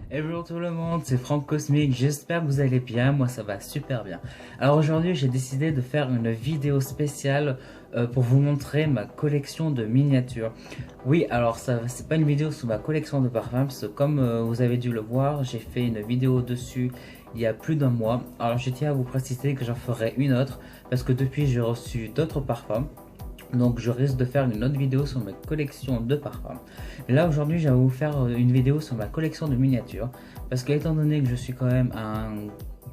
Hello tout le monde, c'est Franck Cosmic, j'espère que vous allez bien, moi ça va super bien. Alors aujourd'hui j'ai décidé de faire une vidéo spéciale pour vous montrer ma collection de miniatures. Oui, alors ça c'est pas une vidéo sur ma collection de parfums, parce que comme vous avez dû le voir, j'ai fait une vidéo dessus il y a plus d'un mois. Alors je tiens à vous préciser que j'en ferai une autre, parce que depuis j'ai reçu d'autres parfums. Donc je risque de faire une autre vidéo sur ma collection de parfums. Là aujourd'hui je vais vous faire une vidéo sur ma collection de miniatures. Parce que étant donné que je suis quand même un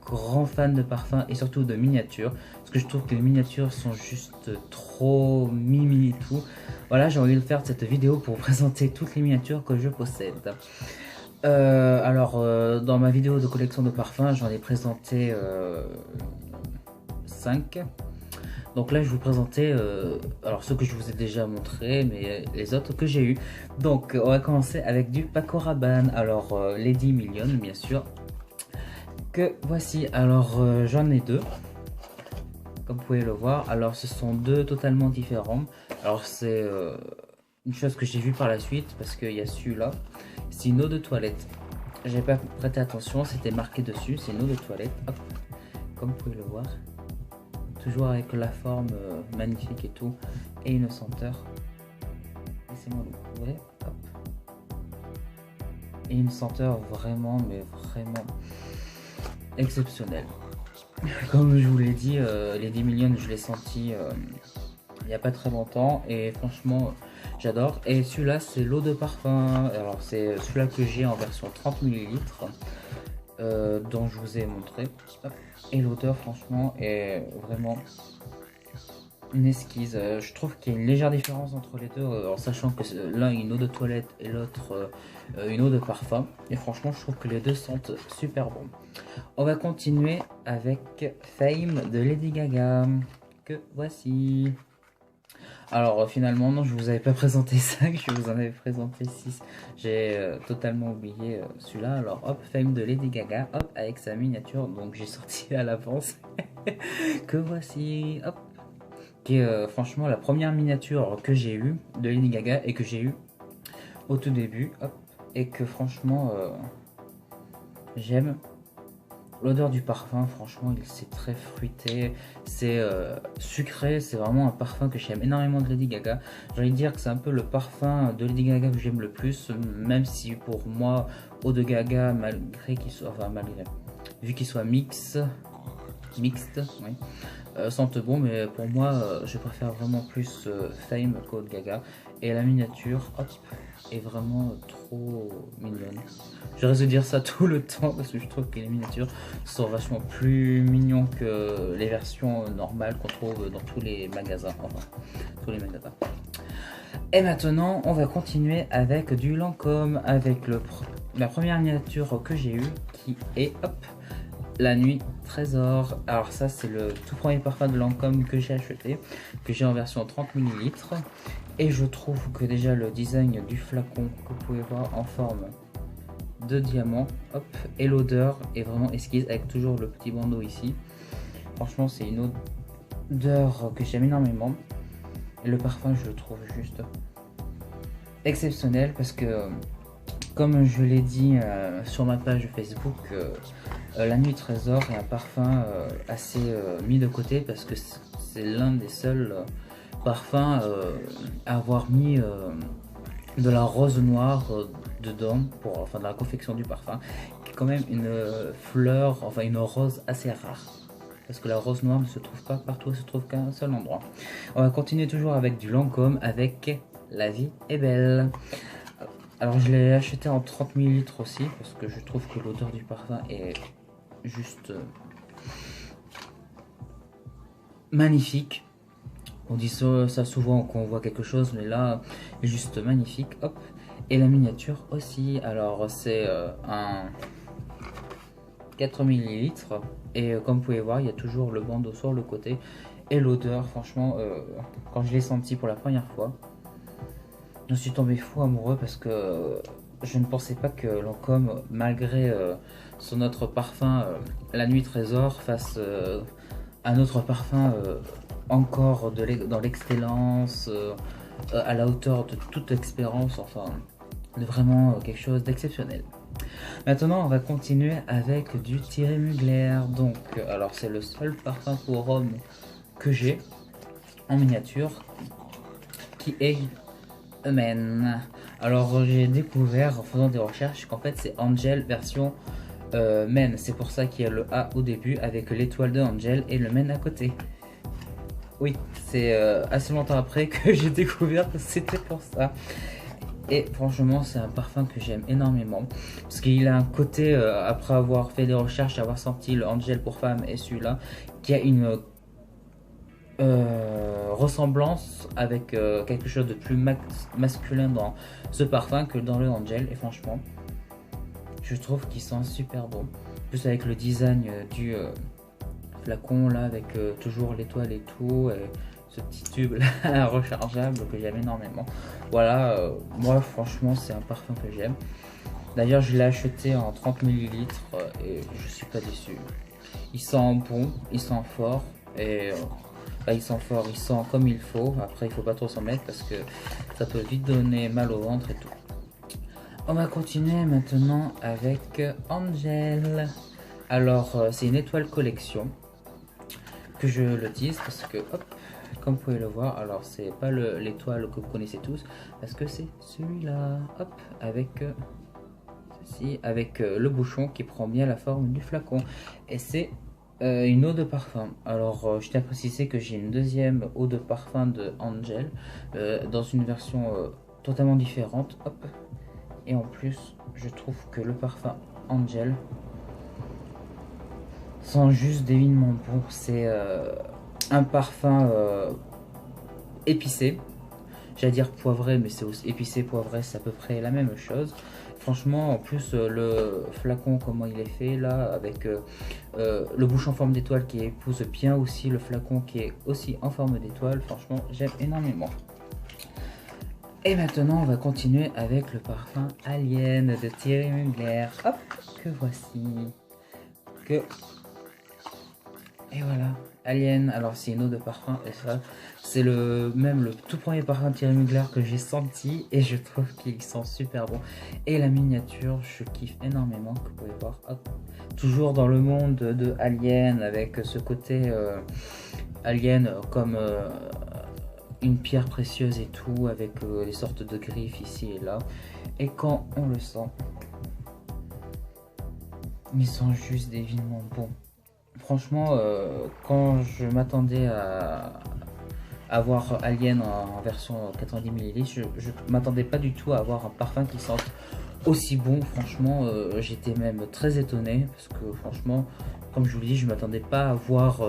grand fan de parfums et surtout de miniatures. Parce que je trouve que les miniatures sont juste trop mimi tout. Voilà, j'ai envie de faire cette vidéo pour vous présenter toutes les miniatures que je possède. Dans ma vidéo de collection de parfums j'en ai présenté 5. Donc là je vais vous présenter alors ceux que je vous ai déjà montré, mais les autres que j'ai eu. Donc on va commencer avec du Paco Rabanne. Alors Lady Million bien sûr. Que voici. Alors j'en ai deux. Comme vous pouvez le voir. Alors ce sont deux totalement différents. Alors c'est une chose que j'ai vue par la suite, parce qu'il y a celui-là. C'est une eau de toilette. J'ai pas prêté attention, c'était marqué dessus. C'est une eau de toilette. Hop. Comme vous pouvez le voir. Toujours avec la forme magnifique et tout, et une senteur. Laissez-moi l'ouvrir. Hop. Et une senteur vraiment, mais vraiment exceptionnelle. Comme je vous l'ai dit, les 10 millions, je l'ai senti il n'y a pas très longtemps, et franchement, j'adore. Et celui-là, c'est l'eau de parfum. Alors, c'est celui-là que j'ai en version 30 millilitres. Dont je vous ai montré. Hop. Et l'odeur franchement est vraiment une esquisse. Je trouve qu'il y a une légère différence entre les deux, en sachant que l'un une eau de toilette et l'autre une eau de parfum. Et franchement je trouve que les deux sentent super bon. On va continuer avec Fame de Lady Gaga, que voici. Alors finalement non, je vous avais pas présenté 5, je vous en avais présenté 6. J'ai totalement oublié celui-là. Alors hop, Fame de Lady Gaga, hop, avec sa miniature, donc j'ai sorti à l'avance. Que voici, hop. Qui est franchement la première miniature que j'ai eue de Lady Gaga et que j'ai eue au tout début, hop. Et que franchement j'aime. L'odeur du parfum, franchement, c'est très fruité, c'est sucré, c'est vraiment un parfum que j'aime énormément de Lady Gaga. J'ai envie de dire que c'est un peu le parfum de Lady Gaga que j'aime le plus, même si pour moi, Eau de Gaga, malgré qu'il soit, enfin malgré, vu qu'il soit mixte, oui, sente bon, mais pour moi, je préfère vraiment plus Fame qu'Eau de Gaga. Et la miniature, hop, est vraiment trop mignonne. Je risque de dire ça tout le temps parce que je trouve que les miniatures sont vachement plus mignons que les versions normales qu'on trouve dans tous les magasins. Enfin, tous les magasins. Et maintenant, on va continuer avec du Lancôme, avec la première miniature que j'ai eue qui est, hop, la nuit trésor. Alors ça c'est le tout premier parfum de Lancôme que j'ai acheté, que j'ai en version 30 millilitres. Et je trouve que déjà le design du flacon que vous pouvez voir en forme de diamant, hop, et l'odeur est vraiment esquisse avec toujours le petit bandeau ici. Franchement c'est une odeur que j'aime énormément. Et le parfum je le trouve juste exceptionnel parce que comme je l'ai dit sur ma page Facebook, la nuit trésor est un parfum assez mis de côté parce que c'est l'un des seuls parfums à avoir mis de la rose noire dedans pour enfin dans la confection du parfum, qui est quand même une fleur, enfin une rose assez rare. Parce que la rose noire ne se trouve pas partout, elle se trouve qu'à un seul endroit. On va continuer toujours avec du Lancôme avec La vie est belle. Alors je l'ai acheté en 30 millilitres aussi parce que je trouve que l'odeur du parfum est juste magnifique. On dit ça souvent quand on voit quelque chose, mais là juste magnifique. Hop. Et la miniature aussi. Alors c'est un 4 millilitres et comme vous pouvez voir il y a toujours le bandeau sur le côté. Et l'odeur franchement quand je l'ai senti pour la première fois, je suis tombé fou amoureux parce que je ne pensais pas que Lancôme, malgré son autre parfum, La Nuit Trésor, fasse un autre parfum encore dans l'excellence, à la hauteur de toute expérience, enfin, de vraiment quelque chose d'exceptionnel. Maintenant, on va continuer avec du Thierry Mugler. Donc, alors c'est le seul parfum pour homme que j'ai en miniature, qui est Men. Alors, j'ai découvert en faisant des recherches qu'en fait c'est Angel version Men. C'est pour ça qu'il y a le A au début avec l'étoile de Angel et le Men à côté. Oui, c'est assez longtemps après que j'ai découvert que c'était pour ça. Et franchement, c'est un parfum que j'aime énormément. Parce qu'il a un côté, après avoir fait des recherches, avoir senti le Angel pour femme et celui-là, qui a une ressemblance avec quelque chose de plus masculin dans ce parfum que dans le Angel. Et franchement, je trouve qu'il sent super bon. Plus avec le design du flacon là, avec toujours l'étoile et tout. Et ce petit tube là rechargeable que j'aime énormément. Voilà, moi franchement c'est un parfum que j'aime. D'ailleurs je l'ai acheté en 30 ml et je suis pas déçu. Il sent bon, il sent fort et il sent fort, il sent comme il faut. Après il faut pas trop s'en mettre parce que ça peut vite donner mal au ventre et tout. On va continuer maintenant avec Angel. Alors c'est une étoile collection que je le dise parce que hop, comme vous pouvez le voir, alors c'est pas l'étoile que vous connaissez tous parce que c'est celui-là, hop, avec ceci, avec le bouchon qui prend bien la forme du flacon et c'est une eau de parfum. Alors je tiens à préciser que j'ai une deuxième eau de parfum de Angel dans une version totalement différente, hop, et en plus je trouve que le parfum Angel sent juste divinement bon. C'est un parfum épicé, j'allais dire poivré, mais c'est aussi épicé, poivré, c'est à peu près la même chose. Franchement, en plus le flacon, comment il est fait là, avec le bouchon en forme d'étoile qui épouse bien aussi le flacon qui est aussi en forme d'étoile, franchement j'aime énormément. Et maintenant on va continuer avec le parfum Alien de Thierry Mugler, hop, que voici, et voilà, Alien. Alors c'est une eau de parfum et ça c'est le tout premier parfum de Thierry Mugler que j'ai senti et je trouve qu'il sent super bon. Et la miniature, je kiffe énormément, que vous pouvez voir, hop. Toujours dans le monde de Alien avec ce côté Alien comme une pierre précieuse et tout, avec les sortes de griffes ici et là. Et quand on le sent, il sent juste divinement bon. Franchement, quand je m'attendais à avoir Alien en version 90 ml, je m'attendais pas du tout à avoir un parfum qui sente aussi bon. Franchement, j'étais même très étonné parce que franchement, comme je vous l'ai dit, je m'attendais pas à avoir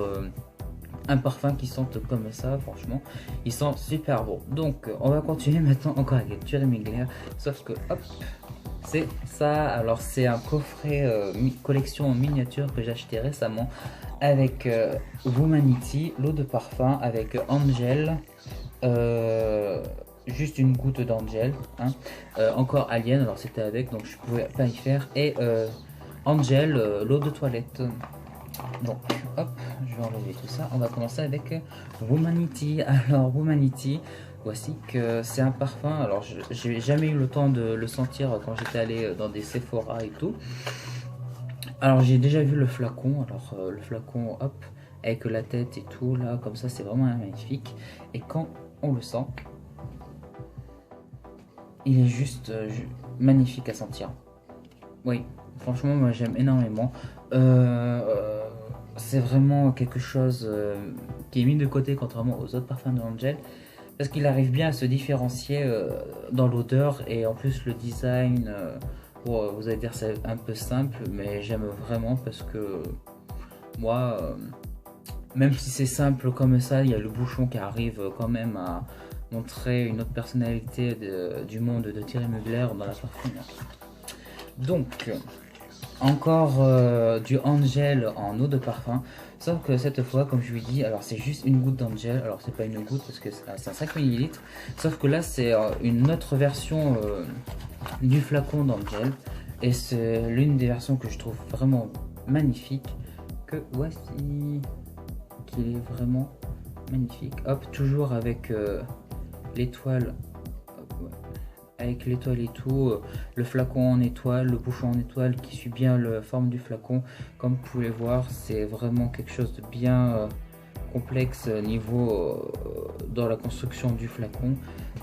un parfum qui sente comme ça. Franchement, il sent super bon. Donc, on va continuer maintenant encore avec Thierry Mugler, sauf que hop. C'est ça, alors c'est un coffret collection en miniature que j'ai acheté récemment avec Womanity, l'eau de parfum, avec Angel, juste une goutte d'Angel, hein, encore Alien, alors c'était avec, donc je pouvais pas y faire, et Angel, l'eau de toilette. Donc hop, je vais enlever tout ça, on va commencer avec Womanity. Alors Womanity, voici que c'est un parfum, alors j'ai jamais eu le temps de le sentir quand j'étais allé dans des Sephora et tout. Alors j'ai déjà vu le flacon, alors le flacon hop, avec la tête et tout là, comme ça c'est vraiment magnifique. Et quand on le sent, il est juste magnifique à sentir. Oui, franchement moi j'aime énormément. C'est vraiment quelque chose qui est mis de côté contrairement aux autres parfums de Angel. Parce qu'il arrive bien à se différencier dans l'odeur et en plus le design, bon, vous allez dire c'est un peu simple, mais j'aime vraiment parce que moi, même si c'est simple comme ça, il y a le bouchon qui arrive quand même à montrer une autre personnalité du monde de Thierry Mugler dans la parfumerie. Donc, encore du Angel en eau de parfum. Sauf que cette fois, comme je vous dis, alors c'est juste une goutte d'Angel. Alors c'est pas une goutte parce que c'est un 5 ml. Sauf que là c'est une autre version du flacon d'Angel. Et c'est l'une des versions que je trouve vraiment magnifique. Que voici. Qui est vraiment magnifique. Hop, toujours avec l'étoile. avec l'étoile et tout, le flacon en étoile, le bouchon en étoile qui suit bien la forme du flacon. Comme vous pouvez voir, c'est vraiment quelque chose de bien complexe niveau dans la construction du flacon.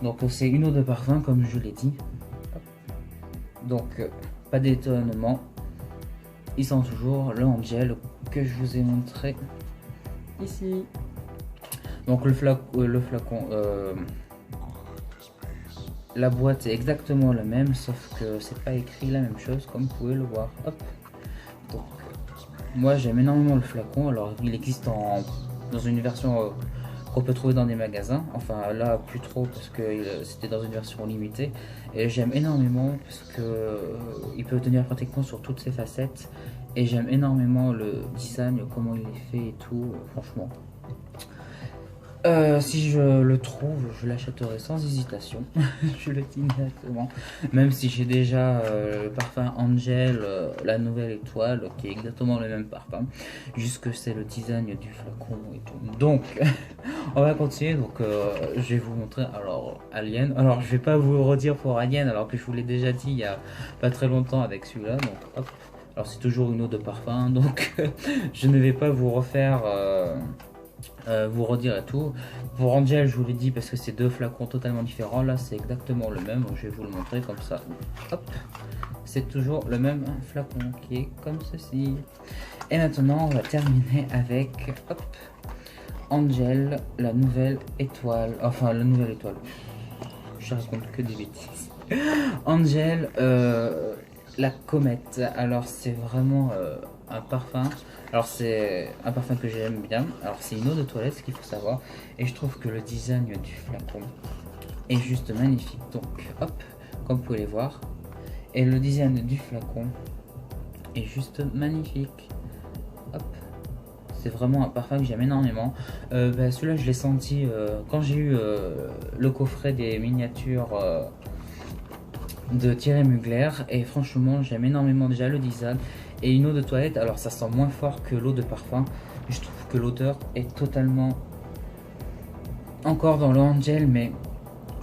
Donc c'est une eau de parfum comme je l'ai dit. Donc pas d'étonnement, il sent toujours le Angel que je vous ai montré ici. Donc le flacon, la boîte est exactement la même, sauf que c'est pas écrit la même chose comme vous pouvez le voir. Hop. Donc moi j'aime énormément le flacon. Alors il existe dans une version qu'on peut trouver dans des magasins, enfin là plus trop parce que c'était dans une version limitée, et j'aime énormément parce que il peut tenir pratiquement sur toutes ses facettes, et j'aime énormément le design, comment il est fait et tout, franchement. Si je le trouve, je l'achèterai sans hésitation. Je le dis directement. Même si j'ai déjà le parfum Angel, la nouvelle étoile, qui est exactement le même parfum. Juste que c'est le design du flacon et tout. Donc, on va continuer. Donc, je vais vous montrer alors Alien. Alors, je vais pas vous le redire pour Alien, alors que je vous l'ai déjà dit il y a pas très longtemps avec celui-là. Donc, hop. Alors, c'est toujours une eau de parfum. Donc, je ne vais pas vous refaire. Vous redire et tout. Pour Angel, je vous l'ai dit parce que c'est deux flacons totalement différents. Là, c'est exactement le même. Donc, je vais vous le montrer comme ça. Hop, c'est toujours le même flacon qui est comme ceci. Et maintenant, on va terminer avec hop, Angel, la nouvelle étoile. Enfin, la nouvelle étoile. Je raconte que des bêtises. Angel, la comète. Alors, c'est vraiment un parfum. Alors c'est un parfum que j'aime bien. Alors c'est une eau de toilette, ce qu'il faut savoir. Et je trouve que le design du flacon est juste magnifique. Donc hop, comme vous pouvez le voir. Et le design du flacon est juste magnifique. Hop, c'est vraiment un parfum que j'aime énormément. Celui-là je l'ai senti quand j'ai eu le coffret des miniatures de Thierry Mugler. Et franchement j'aime énormément déjà le design. Et une eau de toilette, alors ça sent moins fort que l'eau de parfum. Je trouve que l'odeur est totalement encore dans le Angel, mais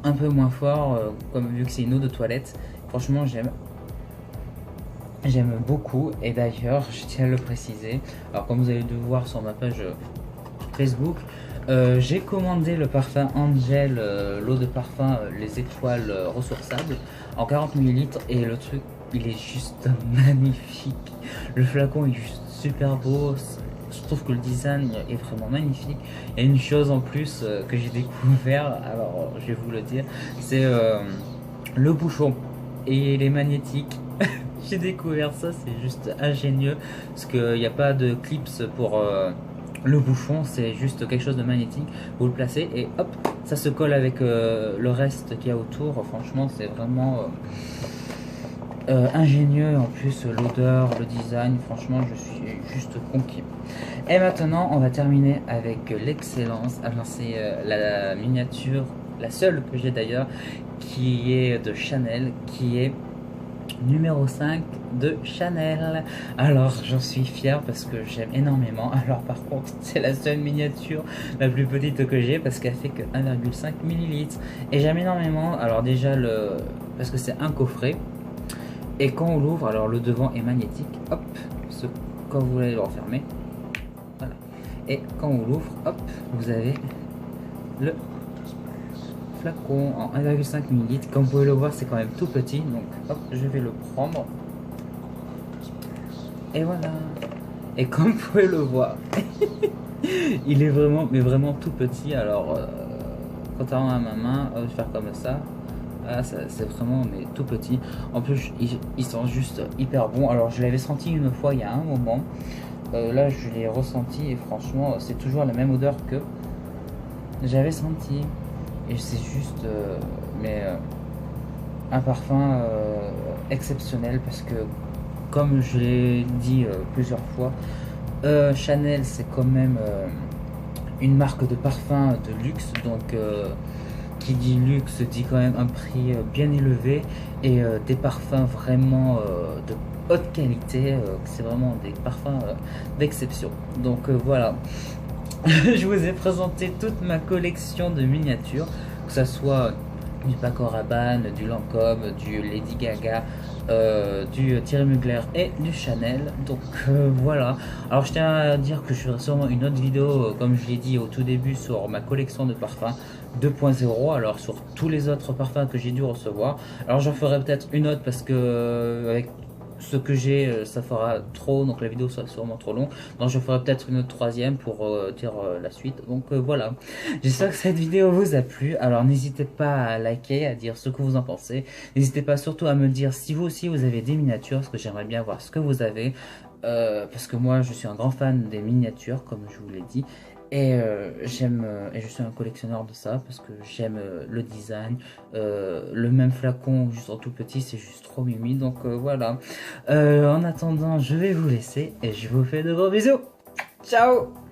un peu moins fort, comme vu que c'est une eau de toilette. Franchement, j'aime beaucoup. Et d'ailleurs, je tiens à le préciser. Alors, comme vous avez dû voir sur ma page Facebook, j'ai commandé le parfum Angel, l'eau de parfum, les étoiles ressourçables en 40 ml. Et le truc, il est juste magnifique. Le flacon est juste super beau. Je trouve que le design est vraiment magnifique. Il y a une chose en plus que j'ai découvert, alors je vais vous le dire, c'est le bouchon. Et il est magnétique. J'ai découvert ça, c'est juste ingénieux. Parce qu'il n'y a pas de clips pour le bouchon, c'est juste quelque chose de magnétique. Vous le placez et hop, ça se colle avec le reste qu'il y a autour. Franchement, c'est vraiment ingénieux. En plus, l'odeur, le design, franchement, je suis juste conquis. Et maintenant, on va terminer avec l'excellence. Alors, c'est la miniature, la seule que j'ai d'ailleurs, qui est de Chanel, qui est numéro 5 de Chanel. Alors j'en suis fier parce que j'aime énormément. Alors par contre c'est la seule miniature la plus petite que j'ai parce qu'elle fait que 1,5 ml. Et j'aime énormément. Alors déjà parce que c'est un coffret. Et quand on l'ouvre, alors le devant est magnétique. Hop, quand vous allez le refermer. Voilà. Et quand on l'ouvre, hop, vous avez le flacon en 1,5 ml. Comme vous pouvez le voir, c'est quand même tout petit. Donc hop, je vais le prendre. Et voilà. Et comme vous pouvez le voir, il est vraiment, mais vraiment tout petit. Alors, contrairement à ma main, je vais faire comme ça. Ah, c'est vraiment mais tout petit. En plus, il sent juste hyper bon. Alors, je l'avais senti une fois il y a un moment. Là, je l'ai ressenti et franchement, c'est toujours la même odeur que j'avais senti. Et c'est juste un parfum exceptionnel parce que comme je l'ai dit plusieurs fois, Chanel c'est quand même une marque de parfum de luxe. Donc qui dit luxe dit quand même un prix bien élevé et des parfums vraiment de haute qualité. C'est vraiment des parfums d'exception. Donc voilà. Je vous ai présenté toute ma collection de miniatures, que ce soit du Paco Rabanne, du Lancôme, du Lady Gaga, du Thierry Mugler et du Chanel. Donc voilà. Alors je tiens à dire que je ferai sûrement une autre vidéo, comme je l'ai dit au tout début, sur ma collection de parfums 2.0. Alors sur tous les autres parfums que j'ai dû recevoir. Alors j'en ferai peut-être une autre parce que avec ce que j'ai, ça fera trop, donc la vidéo sera sûrement trop long. Donc je ferai peut-être une autre troisième pour dire la suite. Donc voilà. J'espère que cette vidéo vous a plu. Alors n'hésitez pas à liker, à dire ce que vous en pensez. N'hésitez pas surtout à me dire si vous aussi vous avez des miniatures, parce que j'aimerais bien voir ce que vous avez. Parce que moi je suis un grand fan des miniatures, comme je vous l'ai dit. Et je suis un collectionneur de ça parce que j'aime le design. Le même flacon juste en tout petit, c'est juste trop mimi. Donc voilà. En attendant, je vais vous laisser et je vous fais de gros bisous. Ciao.